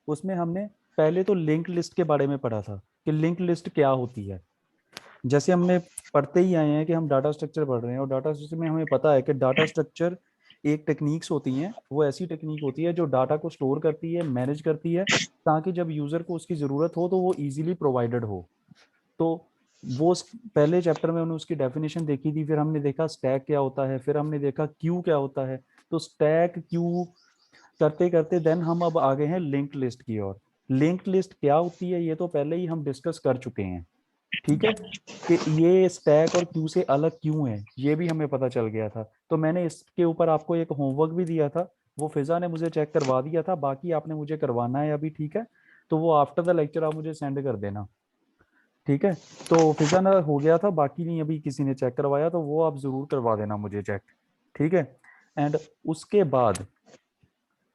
उसमें हमने पहले तो लिंक लिस्ट के बारे में पढ़ा था कि लिंक लिस्ट क्या होती है। जैसे हमने पढ़ते ही आए हैं कि हम डाटा स्ट्रक्चर पढ़ रहे हैं, और डाटा स्ट्रक्चर में हमें पता है कि डाटा स्ट्रक्चर एक टेक्निक्स होती हैं, वो ऐसी टेक्निक होती है जो डाटा को स्टोर करती है, मैनेज करती है, ताकि जब यूजर को उसकी जरूरत हो तो वो इजीली प्रोवाइडेड हो। तो पहले चैप्टर में हमने उसकी डेफिनेशन देखी थी, फिर हमने देखा स्टैक क्या होता है, फिर हमने देखा क्यू क्या होता है। तो स्टैक क्यू करते करते देन हम अब आ गए हैं लिंक लिस्ट की ओर। लिंक लिस्ट क्या होती है ये तो पहले ही हम डिस्कस कर चुके हैं, ठीक है, कि ये स्टैक और क्यू से अलग क्यों है ये भी हमें पता चल गया था। तो मैंने इसके ऊपर आपको एक होमवर्क भी दिया था, वो फिजा ने मुझे चेक करवा दिया था, बाकी आपने मुझे करवाना है अभी, ठीक है। तो वो आफ्टर द लेक्चर आप मुझे सेंड कर देना, ठीक है। तो फिजा ना हो गया था, बाकी नहीं अभी किसी ने चेक करवाया, तो वो आप जरूर करवा देना मुझे चेक, ठीक है। एंड उसके बाद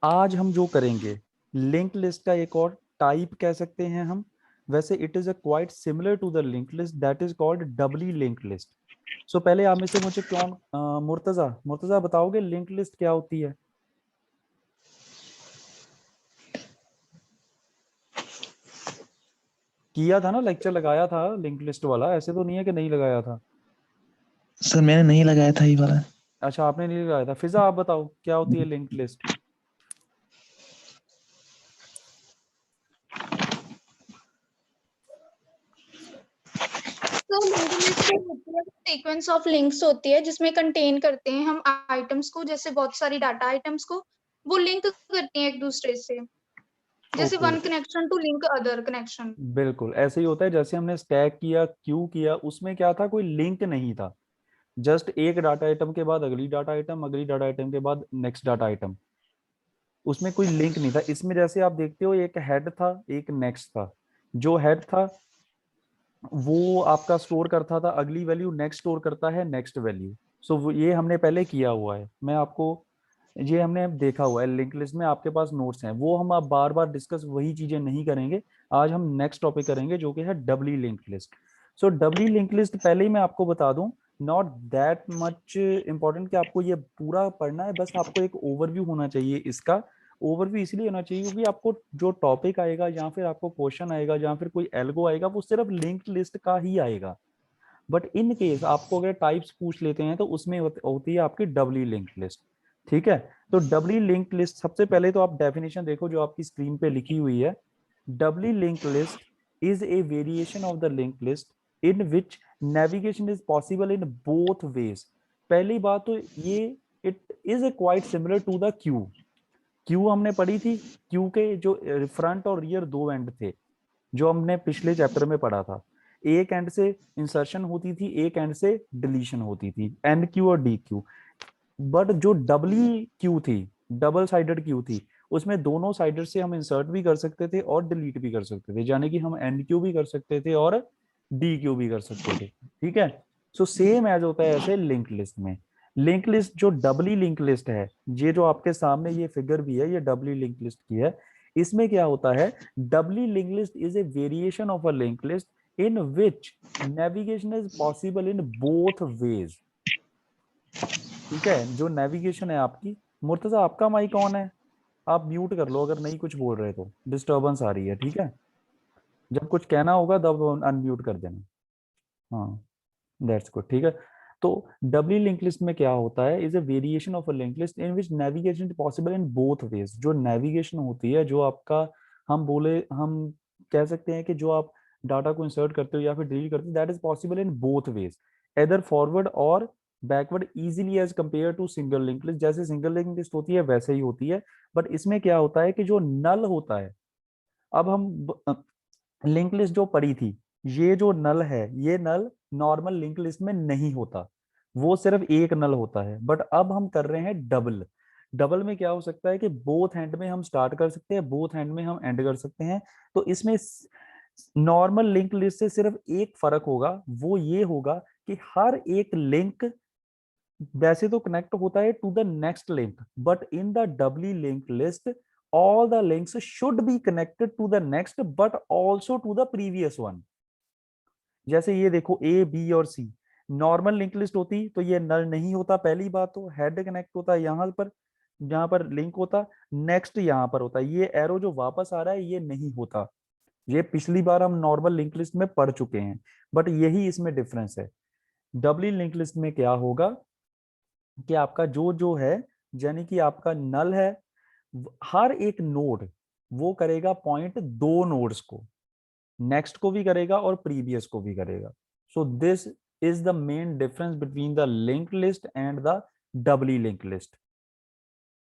आज हम जो करेंगे, लिंक लिस्ट का एक और टाइप कह सकते हैं हम। वैसे it is a quite similar to the link list, that is called doubly link list. So पहले आप में से मुझे कौन मुर्तजा मुर्तजा बताओगे लिंक लिस्ट क्या होती है? किया था ना, लेक्चर लगाया था लिंक लिस्ट वाला, ऐसे तो नहीं है कि नहीं लगाया था। सर मैंने नहीं लगाया था ये वाला। अच्छा, आपने नहीं लगाया था। फिजा आप बताओ क्या होती है लिंक लिस्ट? तो लिंक लिस्ट होती है, सीक्वेंस ऑफ लिंक्स होती है जिसमें कंटेन करते हैं हम आइटम्स को, जैसे बहुत सारी डाटा आइटम्स को वो लिंक करती हैं एक दूसरे से, जैसे okay, one connection to link other connection. बिल्कुल ऐसे ही होता है। जैसे हमने स्टैक किया, क्यू किया, उसमें क्या था, कोई लिंक नहीं था। जस्ट एक डाटा आइटम के बाद अगली डाटा आइटम, अगली डाटा आइटम के बाद नेक्स्ट डाटा आइटम, उसमें कोई लिंक नहीं था। इसमें जैसे आप देखते हो एक हेड था, एक नेक्स्ट था। जो हेड था वो आपका स्टोर करता था अगली वैल्यू, नेक्स्ट स्टोर करता है नेक्स्ट वैल्यू। सो ये हमने पहले किया हुआ है, मैं आपको ये हमने अब देखा हुआ है। लिंक लिस्ट में आपके पास नोट्स हैं, वो हम अब बार बार डिस्कस वही चीजें नहीं करेंगे। आज हम नेक्स्ट टॉपिक करेंगे जो कि है डबली लिंक लिस्ट। सो डबली लिंक लिस्ट पहले ही मैं आपको बता दूं, नॉट दैट मच इंपॉर्टेंट कि आपको ये पूरा पढ़ना है, बस आपको एक ओवरव्यू होना चाहिए इसका। ओवरव्यू इसलिए होना चाहिए क्योंकि आपको जो टॉपिक आएगा या फिर आपको क्वेश्चन आएगा या फिर कोई एल्गो आएगा वो सिर्फ लिंक लिस्ट का ही आएगा। बट इन केस आपको अगर टाइप्स पूछ लेते हैं तो उसमें होती है आपकी डबली लिंक लिस्ट, ठीक है। तो डबली लिंक लिस्ट, सबसे पहले तो आप डेफिनेशन देखो जो आपकी स्क्रीन पे लिखी हुई है। Doubly link list is a variation of the link list in which navigation is possible in both ways. पहली बात तो ये, it is a quite similar to the queue. Queue हमने पढ़ी थी, क्यू के जो फ्रंट और रियर दो एंड थे, जो हमने पिछले चैप्टर में पढ़ा था। एक एंड से इंसर्शन होती थी, एक एंड से डिलीशन होती थी, एन क्यू और डी क्यू। बट जो डबली क्यू थी, डबल साइडेड क्यू थी, उसमें दोनों साइडेड से हम इंसर्ट भी कर सकते थे और डिलीट भी कर सकते थे, यानी कि हम एन क्यू भी कर सकते थे और डी क्यू भी कर सकते थे, ठीक है। सो सेम एज होता है ऐसे लिंक लिस्ट में। लिंक लिस्ट जो डबली लिंक लिस्ट है, ये जो आपके सामने ये फिगर भी है, ये डबली लिंक लिस्ट की है। इसमें क्या होता है, doubly link list is a variation of a link list in which navigation is possible in both ways, ठीक है। जो नेविगेशन है आपकी, मुर्तजा आपका माइक ऑन है, आप म्यूट कर लो अगर नहीं कुछ बोल रहे तो, डिस्टरबेंस आ रही है, ठीक है। जब कुछ कहना होगा तब अनम्यूट कर देना। हाँ, दैट्स गुड, ठीक है। तो डबली लिंक लिस्ट में क्या होता है, is a variation of a link list in which navigation is possible in both veg. जो नेविगेशन होती है, जो आपका, हम कह सकते हैं कि जो आप डाटा को इंसर्ट करते हो या फिर डिलीट करते हो, that is possible in both ways, either forward और backward easily as compare to single link list. जैसे सिंगल लिंक लिस्ट होती है वैसे ही होती है। बट इसमें क्या होता है कि जो नल होता है, अब हम लिंक लिस्ट जो पड़ी थी, ये जो नल है, ये नल नॉर्मल लिंक लिस्ट में नहीं होता, वो सिर्फ एक नल होता है। बट अब हम कर रहे हैं डबल। डबल में क्या हो सकता है कि बोथ हैंड में हम स्टार्ट कर सकते हैं, बोथ हैंड में हम एंड कर सकते हैं। तो इसमें नॉर्मल लिंक लिस्ट से सिर्फ एक फर्क होगा, वो ये होगा कि हर एक लिंक वैसे तो कनेक्ट होता है to the next link, but in the doubly link list all the links should be connected to the next but also to the previous one। जैसे ये देखो ए बी और सी, नॉर्मल लिंक लिस्ट होती तो ये नल नहीं होता, पहली बात तो हेड कनेक्ट होता है यहाँ पर, यहाँ पर लिंक होता, नेक्स्ट यहाँ पर होता, ये एरो जो वापस आ रहा है ये नहीं होता। ये पिछली बार हम नॉर्मल लिंक लिस्ट में पढ़ चुके हैं, बट यही इसमें डिफरेंस है। डबली लिंक लिस्ट में क्या होगा कि आपका जो जो है, यानी कि आपका नल है, हर एक नोड वो करेगा पॉइंट दो नोड्स को, नेक्स्ट को भी करेगा और प्रीवियस को भी करेगा। So this is the main difference between the link list and the doubly link list.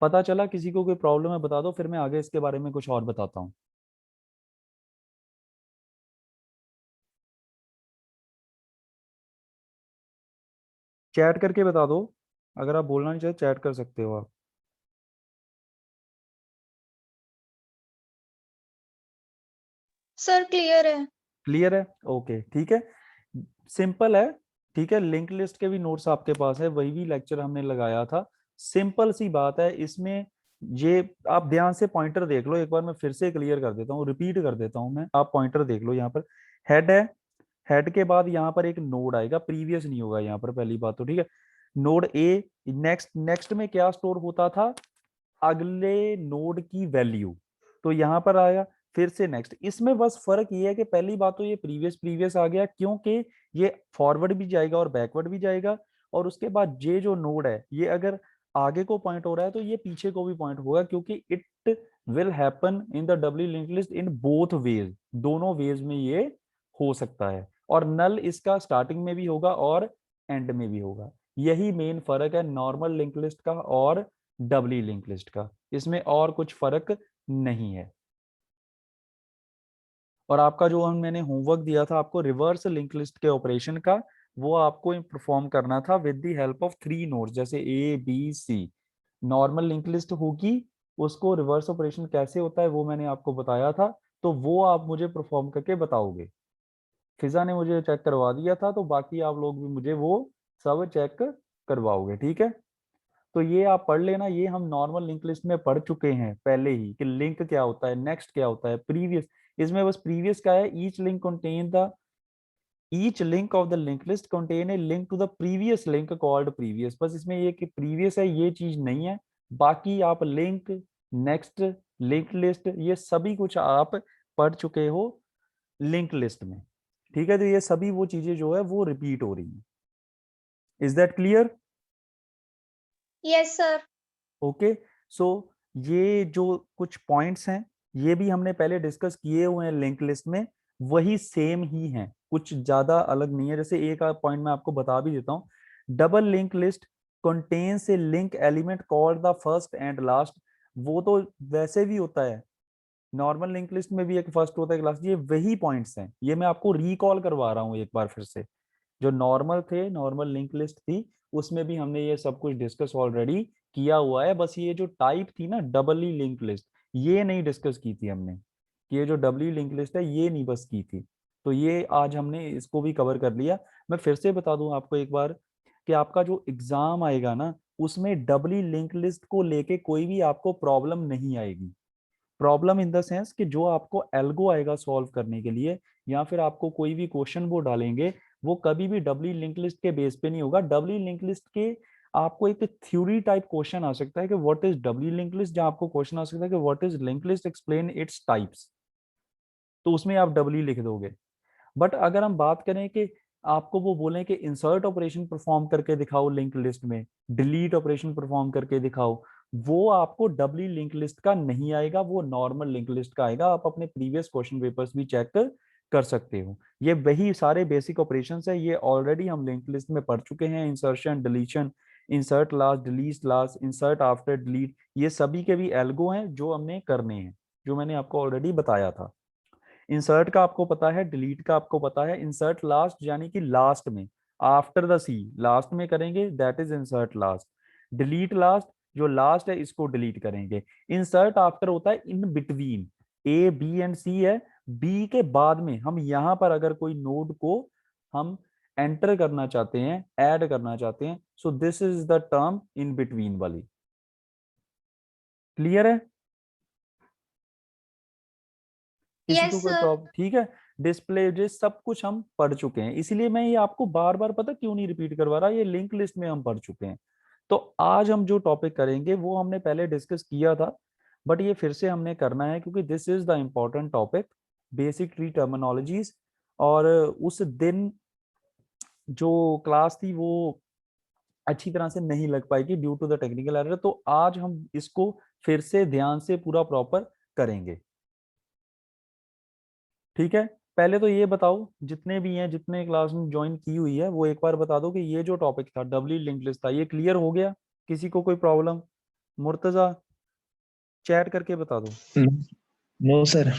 पता चला? किसी को कोई प्रॉब्लम है बता दो, फिर मैं आगे इसके बारे में कुछ और बताता हूँ। चैट करके बता दो, अगर आप बोलना नहीं चाहते चैट कर सकते हो आप। सर क्लियर है। क्लियर है? ओके ठीक है, सिंपल है। ठीक है, लिंक लिस्ट के भी नोट्स आपके पास है, वही भी लेक्चर हमने लगाया था। सिंपल सी बात है इसमें, ये आप ध्यान से पॉइंटर देख लो एक बार, मैं फिर से क्लियर कर देता हूँ, रिपीट कर देता हूँ मैं। आप पॉइंटर देख लो, यहाँ पर हेड है, हेड के बाद यहाँ पर एक नोड आएगा, प्रीवियस नहीं होगा यहाँ पर, पहली बात तो ठीक है। नोड ए, नेक्स्ट, नेक्स्ट में क्या स्टोर होता था, अगले नोड की वैल्यू, तो यहाँ पर आया फिर से नेक्स्ट। इसमें बस फर्क ये है कि पहली बात तो ये प्रीवियस प्रीवियस आ गया, क्योंकि ये फॉरवर्ड भी जाएगा और बैकवर्ड भी जाएगा। और उसके बाद ये जो नोड है ये अगर आगे को पॉइंट हो रहा है तो ये पीछे को भी पॉइंट होगा, क्योंकि it will happen in the doubly link list in both ways, दोनों वेज में ये हो सकता है। और नल इसका स्टार्टिंग में भी होगा और एंड में भी होगा। यही मेन फर्क है नॉर्मल लिंक लिस्ट का और डबली लिंक लिस्ट का, इसमें और कुछ फर्क नहीं है। और आपका जो मैंने होमवर्क दिया था आपको रिवर्स लिंक लिस्ट के ऑपरेशन का, वो आपको परफॉर्म करना था with the help of three nodes, जैसे A B C. Normal link list होगी, उसको रिवर्स ऑपरेशन कैसे होता है वो मैंने आपको बताया था, तो वो आप मुझे परफॉर्म करके बताओगे। फिजा ने मुझे चेक करवा दिया था, तो बाकी आप लोग भी मुझे वो सब चेक करवाओगे, ठीक है। तो ये आप पढ़ लेना, ये हम नॉर्मल लिंक लिस्ट में पढ़ चुके हैं पहले ही कि लिंक क्या होता है, नेक्स्ट क्या होता है, प्रीवियस। इसमें बस प्रीवियस क्या है, each link of the link list contain a link to the previous link called previous. बस इसमें ये कि प्रीवियस है, ये चीज नहीं है। बाकी आप लिंक, नेक्स्ट, लिंक लिस्ट, ये सभी कुछ आप पढ़ चुके हो लिंक लिस्ट में, ठीक है। तो ये सभी वो चीजें जो है वो रिपीट हो रही हैं। Is that clear? Yes sir. Okay, so ये जो कुछ पॉइंट्स हैं ये भी हमने पहले डिस्कस किए हुए हैं लिंक लिस्ट में, वही सेम ही हैं, कुछ ज्यादा अलग नहीं है। जैसे एक पॉइंट मैं आपको बता भी देता हूँ, double link list contains A link element called the first and last. वो तो वैसे भी होता है, नॉर्मल लिंक लिस्ट में भी एक फर्स्ट होता है, एक लास्ट, ये वही पॉइंट्स हैं। ये मैं आपको रिकॉल करवा रहा हूँ एक बार फिर से, जो नॉर्मल थे, नॉर्मल लिंक लिस्ट थी, उसमें भी हमने ये सब कुछ डिस्कस ऑलरेडी किया हुआ है। बस ये जो टाइप थी ना डबली लिंक लिस्ट, ये नहीं डिस्कस की थी हमने, कि ये जो डबली लिंक लिस्ट है ये नहीं बस की थी। तो ये आज हमने इसको भी कवर कर लिया। मैं फिर से बता दूं आपको एक बार कि आपका जो एग्जाम आएगा ना, उसमें डबली लिंक लिस्ट को लेके कोई भी आपको प्रॉब्लम नहीं आएगी। प्रॉब्लम इन द सेंस कि जो आपको एल्गो आएगा सॉल्व करने के लिए, या फिर आपको कोई भी क्वेश्चन वो डालेंगे, वो कभी भी डबली लिंक लिस्ट के बेस पे नहीं होगा। डबली लिंक लिस्ट के आपको एक थ्योरी टाइप क्वेश्चन आ सकता है कि what is Dabali link list, जहां आपको क्वेश्चन आ सकता है कि what is link list, explain its types, तो उसमें आप डबली लिख दोगे। बट अगर हम बात करें कि आपको वो बोले कि इंसर्ट ऑपरेशन परफॉर्म करके दिखाओ लिंक लिस्ट में, डिलीट ऑपरेशन परफॉर्म करके दिखाओ, वो आपको डबली लिंक लिस्ट का नहीं आएगा, वो नॉर्मल लिंक लिस्ट का आएगा। आप अपने प्रीवियस क्वेश्चन पेपर्स भी चेक कर सकते हो। ये वही सारे बेसिक ऑपरेशंस है, ये ऑलरेडी हम लिंक लिस्ट में पढ़ चुके हैं। Insertion, deletion, insert last, delete last, insert after delete, ये सभी के भी एल्गो हैं जो हमने करने हैं, जो मैंने आपको ऑलरेडी बताया था। इंसर्ट का आपको पता है, डिलीट का आपको पता है। इंसर्ट लास्ट यानी कि लास्ट में, आफ्टर द सी, लास्ट में करेंगे, that is insert last. Delete last, जो लास्ट है इसको डिलीट करेंगे। इंसर्ट आफ्टर होता है in between, A B and C है, बी के बाद में हम यहाँ पर अगर कोई नोड को हम एंटर करना चाहते हैं, ऐड करना चाहते हैं, सो this is the term in between वाली। क्लियर है? किसी को यस कोई सर। प्रॉब्लम? ठीक है, डिस्प्ले जो सब कुछ हम पढ़ चुके हैं, इसीलिए मैं ये आपको बार बार पता क्यों नहीं रिपीट करवा रहा, ये लिंक लिस्ट में हम पढ़ चुके हैं। तो आज हम जो टॉपिक करेंगे वो हमने पहले डिस्कस किया था, बट ये फिर से हमने करना है क्योंकि this is the important topic, basic tree terminologies. और उस दिन जो क्लास थी वो अच्छी तरह से नहीं लग पाएगी due to the technical error, तो आज हम इसको फिर से ध्यान से पूरा प्रॉपर करेंगे। ठीक है, पहले तो ये बताओ जितने भी हैं, जितने क्लास में ज्वाइन की हुई है, वो एक बार बता दो कि ये जो टॉपिक था डबली लिंक लिस्ट था, ये क्लियर हो गया? किसी को कोई प्रॉब्लम? मुर्तजा चैट करके बता दो। No sir.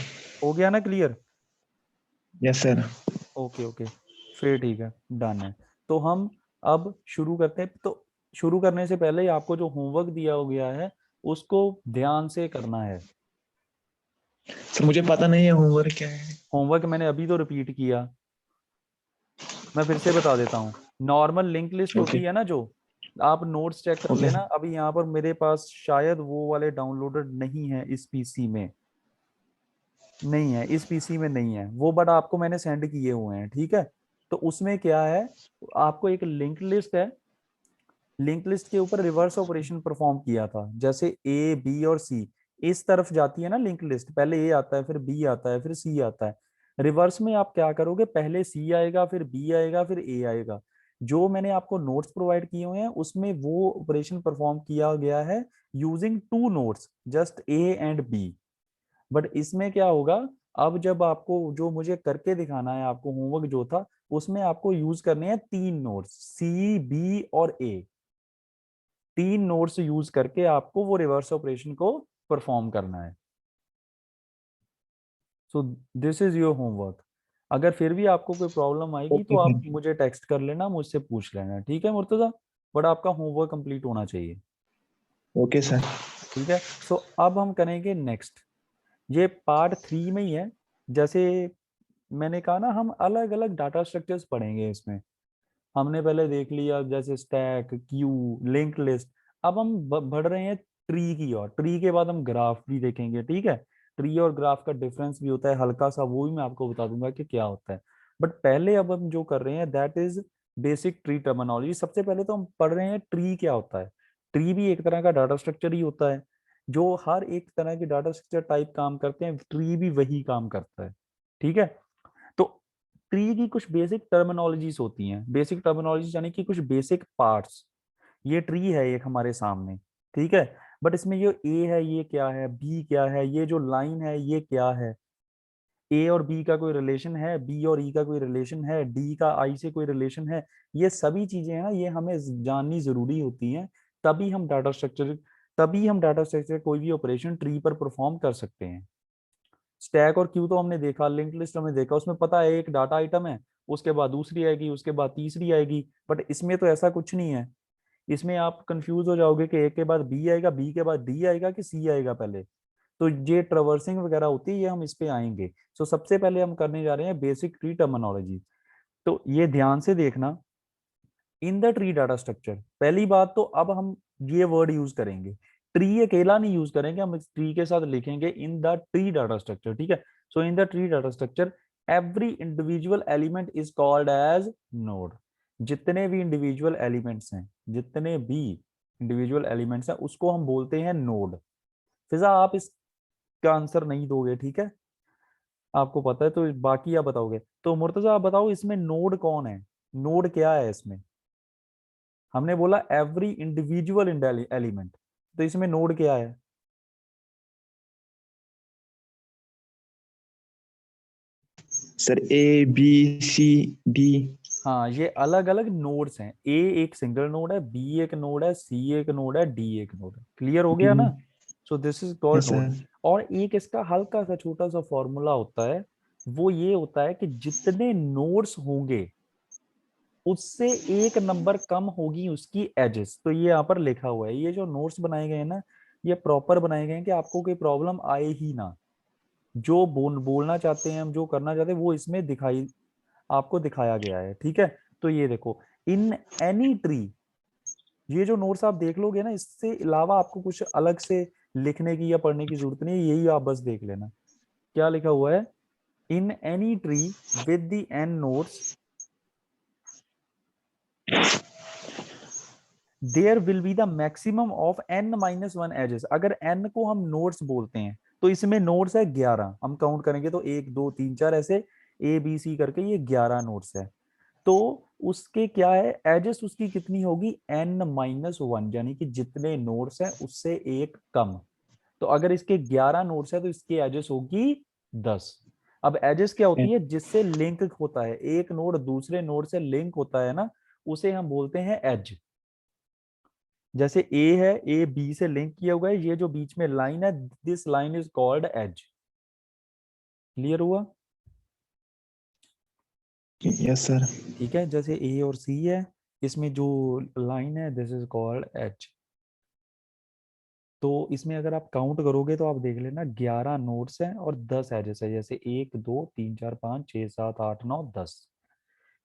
हो गया ना clear? Yes sir. Okay okay, फिर ठीक है, डन है। तो हम अब शुरू करते हैं। तो शुरू करने से पहले ही आपको जो होमवर्क दिया गया है उसको ध्यान से करना है। सर मुझे पता नहीं है होमवर्क क्या है। होमवर्क मैंने अभी तो रिपीट किया, मैं फिर से बता देता हूँ। Normal link list okay. होती है ना, जो आप नोट्स चेक कर ओके। लेना। अभी यहाँ पर मेरे पास शायद वो वाले डाउनलोडेड नहीं है इस पीसी में, नहीं है इस पीसी में, नहीं है वो, बट आपको मैंने सेंड किए हुए हैं। ठीक है, तो उसमें क्या है, आपको एक लिंक लिस्ट है, लिंक लिस्ट के ऊपर रिवर्स ऑपरेशन परफॉर्म किया था। जैसे ए बी और सी इस तरफ जाती है ना लिंक लिस्ट, पहले ए आता है, फिर बी आता है, फिर सी आता है। रिवर्स में आप क्या करोगे, पहले सी आएगा, फिर बी आएगा, फिर ए आएगा। जो मैंने आपको नोट्स प्रोवाइड किए हुए हैं उसमें वो ऑपरेशन परफॉर्म किया गया है using two nodes, just A and B. But इसमें क्या होगा, अब जब आपको जो मुझे करके दिखाना है, आपको होमवर्क जो था उसमें आपको यूज करने हैं तीन नोट्स, सी बी और ए। तीन नोड्स यूज करके आपको वो रिवर्स ऑपरेशन को परफॉर्म करना है। सो दिस इज योर होमवर्क। अगर फिर भी आपको कोई प्रॉब्लम आएगी तो ओके आप सर। मुझे टेक्स्ट कर लेना, मुझसे पूछ लेना। ठीक है मुर्तजा, बट आपका होमवर्क कंप्लीट होना चाहिए। Okay sir. ठीक है, सो अब हम करेंगे नेक्स्ट, ये पार्ट 3 में ही है। जैसे मैंने कहा ना, हम अलग अलग डाटा स्ट्रक्चर्स पढ़ेंगे इसमें। हमने पहले देख लिया जैसे स्टैक, क्यू, लिंक लिस्ट। अब हम बढ़ रहे हैं ट्री की ओर। ट्री के बाद हम ग्राफ भी देखेंगे। ठीक है, ट्री और ग्राफ का डिफरेंस भी होता है हल्का सा, वो भी मैं आपको बता दूंगा कि क्या होता है। बट पहले अब हम जो कर रहे हैं that is basic tree terminology. सबसे पहले तो हम पढ़ रहे हैं ट्री क्या होता है। ट्री भी एक तरह का डाटा स्ट्रक्चर ही होता है, जो हर एक तरह की डाटा स्ट्रक्चर टाइप काम करते हैं, ट्री भी वही काम करता है। ठीक है, तो ट्री की कुछ बेसिक टर्मिनोलॉजीज होती हैं। बेसिक टर्मिनोलॉजी यानी कि कुछ बेसिक पार्ट्स। ये ट्री है एक हमारे सामने, ठीक है, बट इसमें ये ए है, ये क्या है, बी क्या है, ये जो लाइन है ये क्या है, ए और बी का कोई रिलेशन है, बी और ई का कोई रिलेशन है, डी का आई से कोई रिलेशन है। ये सभी चीजें हैं ना, ये हमें जाननी जरूरी होती हैं, तभी हम डाटा स्ट्रक्चर तभी हम डाटा स्ट्रक्चर कोई भी ऑपरेशन ट्री पर परफॉर्म कर सकते हैं। स्टैक और क्यू तो हमने देखा, लिंक लिस्ट हमने देखा, उसमें पता है एक डाटा आइटम है, उसके बाद दूसरी आएगी, उसके बाद तीसरी आएगी। बट इसमें तो ऐसा कुछ नहीं है। इसमें आप कंफ्यूज हो जाओगे कि ए के बाद बी आएगा, बी के बाद डी आएगा कि सी आएगा पहले। तो ये ट्रवर्सिंग वगैरह होती है, ये हम इस पे आएंगे। सो सबसे पहले हम करने जा रहे हैं बेसिक ट्री टर्मिनोलॉजी। तो ये ध्यान से देखना, इन द ट्री डाटा स्ट्रक्चर। पहली बात तो अब हम ये वर्ड यूज करेंगे, ट्री अकेला नहीं यूज करेंगे, हम इस ट्री के साथ लिखेंगे in the tree data structure. ठीक है, so in the tree data structure every individual element is called as node. जितने भी इंडिविजुअल एलिमेंट्स हैं, जितने भी इंडिविजुअल एलिमेंट्स हैं उसको हम बोलते हैं नोड। फिजा आप इसका आंसर नहीं दोगे, ठीक है, आपको पता है, तो बाकी आप बताओगे। तो मुर्तजा आप बताओ इसमें नोड कौन है, नोड क्या है इसमें? हमने बोला एवरी इंडिविजुअल एलिमेंट, तो इसमें नोड क्या है? Sir A B C D. हाँ, ये अलग अलग नोड्स हैं। ए एक सिंगल नोड है, बी एक नोड है, सी एक नोड है, डी एक नोड है। क्लियर हो डी। गया ना? सो this is called yes node. Sir. और एक इसका हल्का सा छोटा सा फॉर्मूला होता है, वो ये होता है कि जितने नोड्स होंगे उससे एक नंबर कम होगी उसकी एजेस। तो ये यहाँ पर लिखा हुआ है, ये जो नोट्स बनाए गए हैं ना, ये प्रॉपर बनाए गए हैं कि आपको कोई प्रॉब्लम आए ही ना। जो बोलना चाहते हैं हम, जो करना चाहते हैं, वो इसमें दिखाई आपको दिखाया गया है। ठीक है, तो ये देखो, इन एनी ट्री, ये जो नोट्स आप देख लोगे ना, इससे अलावा आपको कुछ अलग से लिखने की या पढ़ने की जरूरत नहीं है, यही आप बस देख लेना क्या लिखा हुआ है। In any tree with the N nodes, there will be the maximum of n-1 edges. अगर n को हम नोड्स बोलते हैं तो इसमें नोड्स है 11, हम काउंट करेंगे तो 1 2 3 4 ऐसे a b c करके ये 11 नोड्स है। तो उसके क्या है एजेस, उसकी कितनी होगी n-1, यानी कि जितने नोड्स है उससे एक कम। तो अगर इसके 11 नोड्स है तो इसकी एजेस होगी 10। अब एजेस क्या होती है, जिससे लिंक होता है, एक नोड दूसरे नोड से लिंक होता है ना, उसे हम बोलते हैं एज। जैसे ए है, ए बी से लिंक किया हुआ है, ये जो बीच में लाइन है, this line is called edge. Clear हुआ? Yes sir. ठीक है, जैसे ए और सी है, इसमें जो लाइन है दिस इज कॉल्ड एज। तो इसमें अगर आप काउंट करोगे तो आप देख लेना 11 नोड्स हैं और 10 एजेस है, जैसे 1 2 3 4 5 6 7 8 9 10।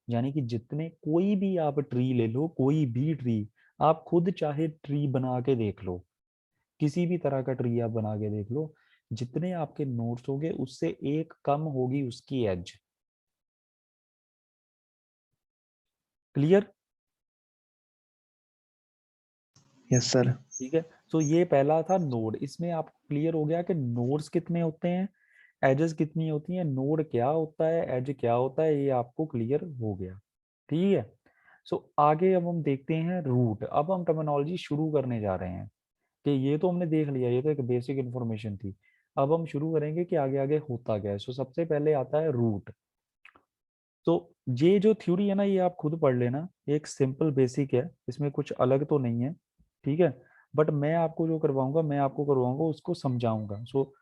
यानी कि जितने, कोई भी आप ट्री ले लो, कोई भी ट्री, आप खुद चाहे ट्री बना के देख लो, किसी भी तरह का ट्री आप बना के देख लो, जितने आपके नोड्स होंगे उससे एक कम होगी उसकी एज। क्लियर? Yes sir. ठीक है, तो ये पहला था नोड। इसमें आपको क्लियर हो गया कि नोड्स कितने होते हैं, एजेस कितनी होती हैं, नोड क्या होता है, एज क्या होता है, ये आपको क्लियर हो गया। ठीक है, सो आगे अब हम देखते हैं रूट। अब हम टर्मिनोलॉजी शुरू करने जा रहे हैं कि ये तो हमने देख लिया, ये तो एक बेसिक इन्फॉर्मेशन थी। अब हम शुरू करेंगे कि आगे आगे होता क्या है। सो सबसे पहले आता है रूट। तो ये जो थ्योरी है ना, ये आप खुद पढ़ लेना, एक सिंपल बेसिक है, इसमें कुछ अलग तो नहीं है। ठीक है, बट मैं आपको जो करवाऊंगा, मैं आपको करवाऊंगा उसको समझाऊंगा। सो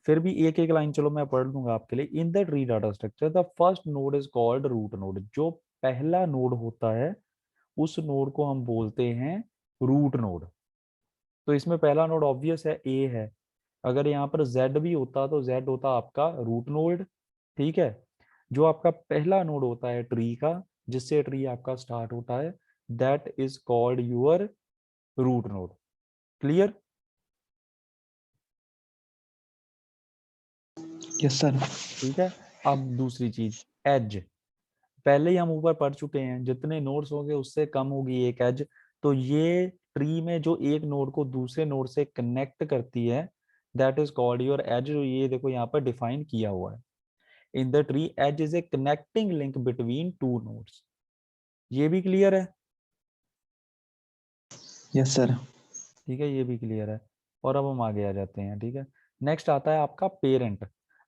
फिर भी एक एक लाइन चलो मैं पढ़ लूंगा आपके लिए। In the tree data structure the first node is called root node. जो पहला नोड होता है उस नोड को हम बोलते हैं रूट नोड। तो इसमें पहला नोड ऑब्वियस है, ए है। अगर यहाँ पर जेड भी होता तो जेड होता आपका रूट नोड। ठीक है, जो आपका पहला नोड होता है ट्री का, जिससे ट्री आपका स्टार्ट होता है, that is called your root node. Clear? Yes sir. ठीक है, अब दूसरी चीज, एज। पहले ही हम ऊपर पढ़ चुके हैं, जितने नोड्स होंगे उससे कम होगी एक एज। तो ये ट्री में जो एक नोड को दूसरे नोड से कनेक्ट करती है, that is called your edge. ये देखो यहाँ पर डिफाइन किया हुआ है, in the tree edge is a connecting link between two nodes. ये भी क्लियर है? Yes sir. ठीक है, ये भी क्लियर है। और अब हम आगे आ जाते हैं। ठीक है, नेक्स्ट आता है आपका पेरेंट।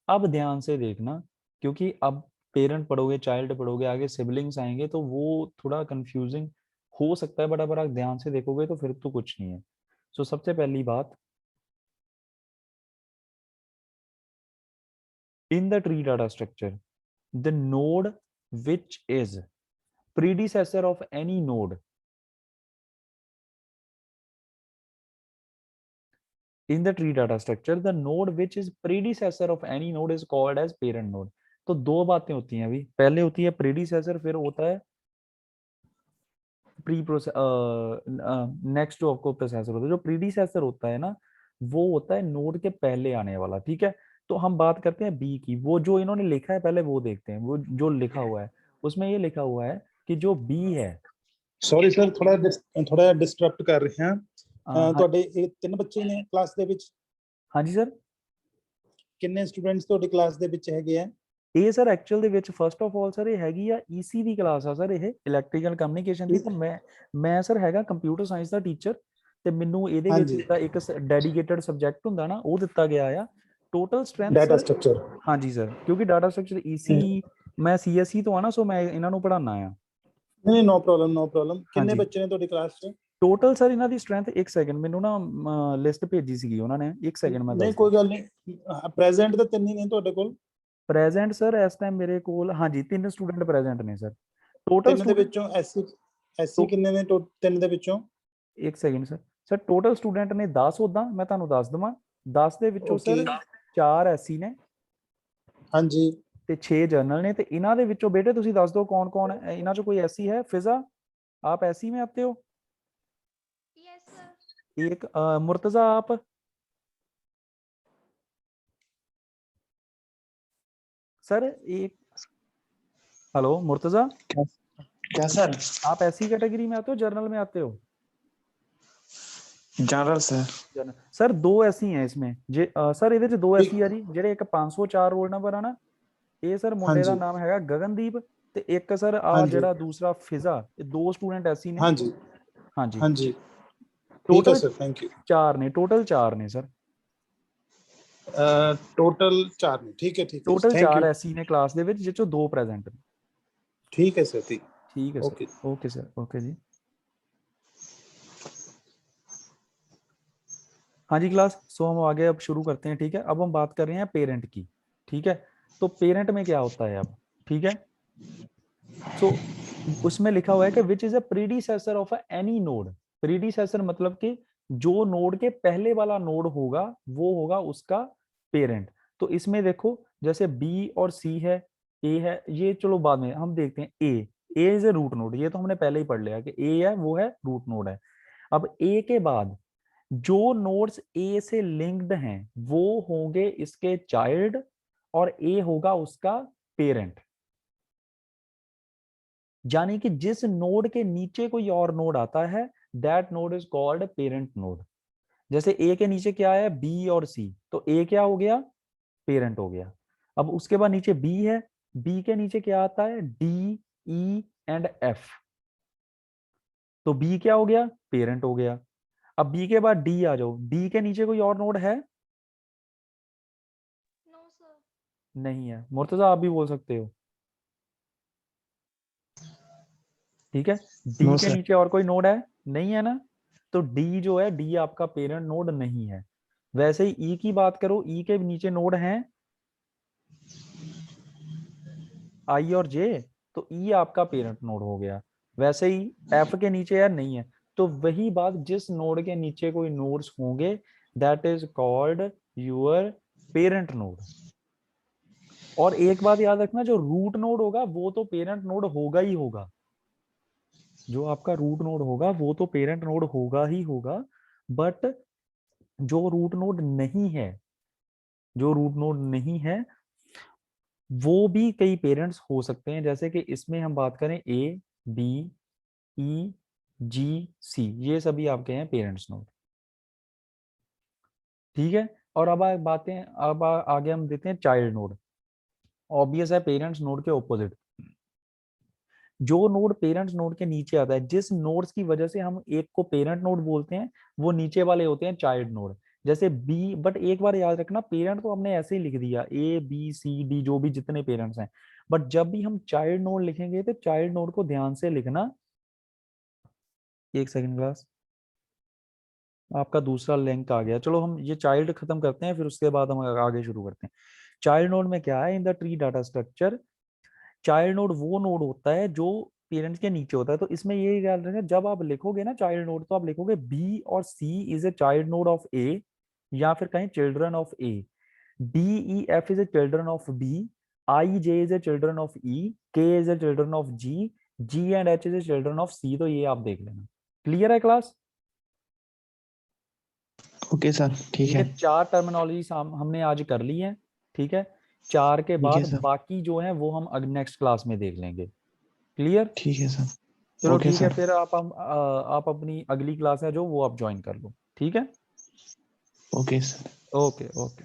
अब ध्यान से देखना, क्योंकि अब पेरेंट पढ़ोगे, चाइल्ड पढ़ोगे, आगे सिबलिंग्स आएंगे तो वो थोड़ा कंफ्यूजिंग हो सकता है, बट अगर आप ध्यान से देखोगे तो फिर तो कुछ नहीं है। सो सबसे पहली बात, इन the tree data structure the node which is predecessor of any node, in the tree data structure the node which is predecessor of any node is called as parent node। तो दो बातें होती हैं अभी, पहले होती है predecessor, फिर होता है प्री प्रोसेस, नेक्स्ट जो आपको प्रोसेसर होता है। जो प्रीडिसेसर होता है ना, वो होता है नोड के पहले आने वाला। ठीक है, तो हम बात करते हैं बी की। वो जो इन्होंने लिखा है पहले वो देखते हैं, वो जो लिखा हुआ है उसमें ये लिखा हुआ है कि जो बी है, ਸੌਰੀ ਸਰ ਥੋੜਾ ਡਿਸਟਰਪਟ ਕਰ ਰਹੇ ਹਾਂ। हाँ ਤੁਹਾਡੇ ਇਹ ਤਿੰਨ ਬੱਚੇ ਨੇ ਕਲਾਸ ਦੇ ਵਿੱਚ? हाँ जी सर। ਕਿੰਨੇ ਸਟੂਡੈਂਟਸ ਤੁਹਾਡੀ ਕਲਾਸ ਦੇ ਵਿੱਚ ਹੈਗੇ ਆ? ਇਹ ਸਰ ਐਕਚੁਅਲ ਦੇ ਵਿੱਚ ਫਸਟ ਆਫ ਆਲ ਸਰ ਇਹ ਹੈਗੀ ਆ ਈਸੀ ਦੀ ਕਲਾਸ ਆ ਸਰ, ਇਹ ਇਲੈਕਟ੍ਰੀਕਲ ਕਮਿਊਨੀਕੇਸ਼ਨ ਦੀ। ਤੇ ਮੈਂ ਸਰ ਹੈਗਾ ਕੰਪਿਊਟਰ ਸਾਇੰਸ ਦਾ ਟੀਚਰ, ਤੇ ਮੈਨੂੰ ਇਹਦੇ ਵਿੱਚ ਜਿਹੜਾ ਇੱਕ ਡੈਡੀਕੇਟਡ ਸਬਜੈਕਟ ਹੁੰਦਾ ਨਾ ਉਹ ਦਿੱਤਾ ਗਿਆ ਆ। Total strength data sir, structure? ਹਾਂਜੀ ਸਰ, ਕਿਉਂਕਿ ਡਾਟਾ ਸਟਰਕਚਰ ਈਸੀ, ਮੈਂ ਸੀਐਸਈ ਤੋਂ ਆ ਨਾ, ਸੋ ਮੈਂ ਇਹਨਾਂ ਨੂੰ ਪੜਾਉਣਾ ਆ। ਨਹੀਂ ਨੋ ਪ੍ਰੋਬਲਮ। ਕਿੰਨੇ ਬੱਚੇ ਨੇ ਤੁਹਾਡੀ ਕਲਾਸ 'ਚ? ਟੋਟਲ ਸਰ ਇਹਨਾਂ ਦੀ ਸਟਰੈਂਥ, ਇੱਕ ਸੈਕਿੰਡ, ਮੈਨੂੰ ਨਾ ਲਿਸਟ ਭੇਜੀ ਸੀਗੀ ਉਹਨਾਂ ਨੇ, ਇੱਕ ਸੈਕਿੰਡ ਮੈਂ ਨਹੀਂ ਦੱਸ। ਕੋਈ ਗੱਲ ਨਹੀਂ, ਪ੍ਰੈਜ਼ੈਂਟ ਤਾਂ ਤਿੰਨ ਹੀ ਨੇ ਤੁਹਾਡੇ ਕੋਲ? ਪ੍ਰੈਜ਼ੈਂਟ ਸਰ ਇਸ ਟਾਈਮ ਮੇਰੇ ਕੋਲ ਹਾਂਜੀ 3 ਸਟੂਡੈਂਟ ਪ੍ਰੈਜ਼ੈਂਟ ਨੇ ਸਰ। ਟੋਟਲ ਤਿੰਨ ਦੇ ਵਿੱਚੋਂ ਐਸਸੀ ਕਿੰਨੇ ਨੇ ਤਿੰਨ ਦੇ ਵਿੱਚੋਂ? ਇੱਕ second sir. Sir total student ਨੇ 10, ਉਦਾਂ ਮੈਂ ਤੁਹਾਨੂੰ ਦੱਸ ਦਵਾਂ। 10 ਦੇ ਵਿੱਚੋਂ ਸਰ 4 ਐਸਸੀ ਨੇ, ਹਾਂਜੀ, ਤੇ 6 ਜਨਰਲ ਨੇ। ਤੇ ਇਹਨਾਂ ਦੇ ਵਿੱਚੋਂ ਬੇਟੇ ਤੁਸੀਂ ਦੱਸ ਦਿਓ ਕੌਣ ਕੌਣ ਹੈ ਇਹਨਾਂ 'ਚ, ਕੋਈ ਐਸੀ है? फिजा आप एससी में आते हो? Yes sir. एक मुर्तजा आप? सर एक, हेलो मुर्तजा, क्या सर? आप एससी कैटेगरी में आते हो, जर्नल में आते हो? General sir. सर दो ऐसी हैं इसमें जे सर ਇਹਦੇ ਚ ਦੋ ਠੀਕ। ਐਸੀ ਆ ਜੀ ਜਿਹੜੇ ਇੱਕ 504 ਰੋਲ ਨੰਬਰ ਆ ਨਾ ਇਹ ਸਰ ਮੁੰਡੇ ਦਾ ਹਾਂਜੀ ਨਾਮ ਹੈਗਾ ਗਗਨਦੀਪ ਤੇ ਇੱਕ ਸਰ ਆ ਹਾਂਜੀ ਜਿਹੜਾ ਦੂਸਰਾ ਫਿਜ਼ਾ ਇਹ ਦੋ ਸਟੂਡੈਂਟ ਐਸੀ ਨੇ ਹਾਂਜੀ ਹਾਂਜੀ ਹਾਂਜੀ ਠੀਕ ਹੈ ਟੋਟਲ ਸਰ ਥੈਂਕ ਯੂ 4 ਨੇ ਟੋਟਲ 4 ਨੇ ਸਰ ਟੋਟਲ 4 ਨੇ ਠੀਕ ਹੈ ਟੋਟਲ ਥੈਂਕ 4 ਯੂ ਐਸੀ ਨੇ ਕਲਾਸ ਦੇ ਵਿੱਚ ਜਿਹ ਚੋਂ ਦੋ ਪ੍ਰੈਜ਼ੈਂਟ ਨੇ ठीक है सर ठीक ठीक है okay sir okay sir okay जी हाँ जी क्लास सो हम आगे अब शुरू करते हैं ठीक है अब हम बात कर रहे हैं पेरेंट की ठीक है तो पेरेंट में क्या होता है अब ठीक है सो उसमें लिखा हुआ है कि which is a predecessor of any node predecessor मतलब कि जो नोड के पहले वाला नोड होगा वो होगा उसका पेरेंट तो इसमें देखो जैसे बी और सी है ए है ये चलो बाद में हम देखते हैं ए इज ए रूट नोड ये तो हमने पहले ही पढ़ लिया कि ए है वो है रूट नोड है अब ए के बाद जो नोड्स ए से लिंक्ड हैं वो होंगे इसके चाइल्ड और ए होगा उसका पेरेंट यानी कि जिस नोड के नीचे कोई और नोड आता है that node is called parent node जैसे ए के नीचे क्या है बी और सी तो ए क्या हो गया पेरेंट हो गया अब उसके बाद नीचे बी है बी के नीचे क्या आता है डी ई एंड एफ तो बी क्या हो गया पेरेंट हो गया अब बी के बाद डी आ जाओ डी के नीचे कोई और नोड है नो सर नहीं है मुर्तजा आप भी बोल सकते हो ठीक है डी No, के sir. नीचे और कोई नोड है नहीं है ना तो डी जो है डी आपका पेरेंट नोड नहीं है वैसे ही ई की बात करो ई के नीचे नोड हैं आई और जे तो ई आपका पेरेंट नोड हो गया वैसे ही एफ के नीचे है नहीं है तो वही बात जिस नोड के नीचे कोई नोड्स होंगे that is called your parent node और एक बात याद रखना जो रूट नोड होगा वो तो पेरेंट नोड होगा ही होगा जो आपका रूट नोड होगा वो तो पेरेंट नोड होगा ही होगा बट जो रूट नोड नहीं है जो रूट नोड नहीं है वो भी कई पेरेंट्स हो सकते हैं जैसे कि इसमें हम बात करें ए बी ई जी सी ये सभी आपके हैं पेरेंट्स नोड ठीक है और अब आगे हम देखते हैं चाइल्ड नोड ऑब्वियस है पेरेंट्स नोड के ऑपोजिट जो नोड पेरेंट्स नोड के नीचे आता है जिस नोड्स की वजह से हम एक को पेरेंट नोड बोलते हैं वो नीचे वाले होते हैं चाइल्ड नोड जैसे बी बट एक बार याद रखना पेरेंट तो हमने ऐसे ही लिख दिया ए बी सी डी जो भी जितने पेरेंट्स हैं बट जब भी हम चाइल्ड नोड लिखेंगे तो चाइल्ड नोड को ध्यान से लिखना एक सेकंड क्लास आपका दूसरा लिंक आ गया चलो हम ये चाइल्ड खत्म करते हैं फिर उसके बाद हम आगे शुरू करते हैं चाइल्ड नोड में क्या है in the tree data structure child node वो नोड होता है जो पेरेंट्स के नीचे होता है तो इसमें ये याद रखना जब आप लिखोगे ना चाइल्ड नोड तो आप लिखोगे बी और C is a child node of A या फिर कहीं children of A D E F is a children of B I J is a children of E K is a children of G G and H is a children of C तो ये आप देख लेना clear है class okay sir ठीक ये है। 4 terminology हमने आज कर ली है ठीक है 4 के ठीक है बाद सर। बाकी जो है वो हम नेक्स्ट क्लास में देख लेंगे क्लियर ठीक है सर। चलो ओके ठीक है सर। फिर आप अपनी अगली क्लास है जो वो आप ज्वाइन कर लो ठीक है ओके सर। Okay okay